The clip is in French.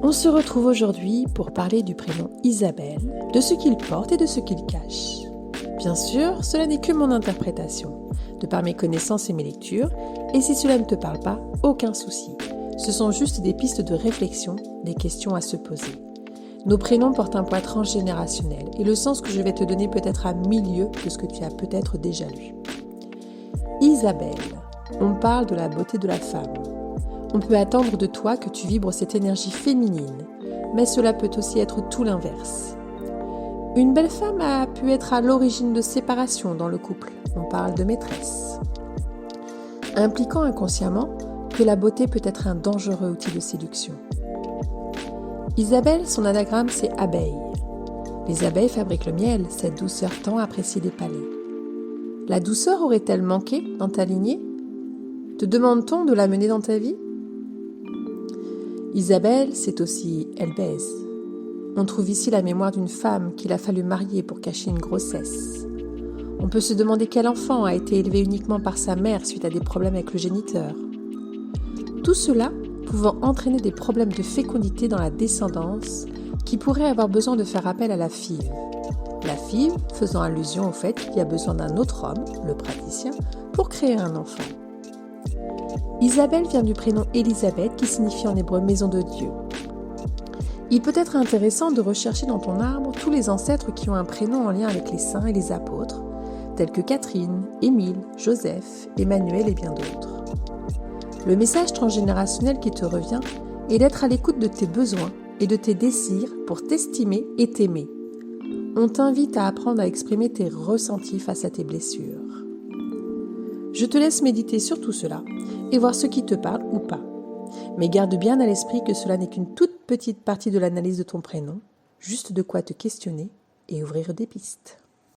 On se retrouve aujourd'hui pour parler du prénom Isabelle, de ce qu'il porte et de ce qu'il cache. Bien sûr, cela n'est que mon interprétation, de par mes connaissances et mes lectures, et si cela ne te parle pas, aucun souci. Ce sont juste des pistes de réflexion, des questions à se poser. Nos prénoms portent un poids transgénérationnel, et le sens que je vais te donner peut être à milieu de ce que tu as peut-être déjà lu. Isabelle, on parle de la beauté de la femme. On peut attendre de toi que tu vibres cette énergie féminine, mais cela peut aussi être tout l'inverse. Une belle femme a pu être à l'origine de séparation dans le couple, on parle de maîtresse. Impliquant inconsciemment que la beauté peut être un dangereux outil de séduction. Isabelle, son anagramme c'est abeille. Les abeilles fabriquent le miel, cette douceur tant appréciée des palais. La douceur aurait-elle manqué dans ta lignée ? Te demande-t-on de la mener dans ta vie ? Isabelle, c'est aussi elle baise. On trouve ici la mémoire d'une femme qu'il a fallu marier pour cacher une grossesse. On peut se demander quel enfant a été élevé uniquement par sa mère suite à des problèmes avec le géniteur. Tout cela pouvant entraîner des problèmes de fécondité dans la descendance qui pourraient avoir besoin de faire appel à la FIV. La FIV faisant allusion au fait qu'il y a besoin d'un autre homme, le praticien, pour créer un enfant. Isabelle vient du prénom Élisabeth qui signifie en hébreu maison de Dieu. Il peut être intéressant de rechercher dans ton arbre tous les ancêtres qui ont un prénom en lien avec les saints et les apôtres, tels que Catherine, Émile, Joseph, Emmanuel et bien d'autres. Le message transgénérationnel qui te revient est d'être à l'écoute de tes besoins et de tes désirs pour t'estimer et t'aimer. On t'invite à apprendre à exprimer tes ressentis face à tes blessures. Je te laisse méditer sur tout cela et voir ce qui te parle ou pas. Mais garde bien à l'esprit que cela n'est qu'une toute petite partie de l'analyse de ton prénom, juste de quoi te questionner et ouvrir des pistes.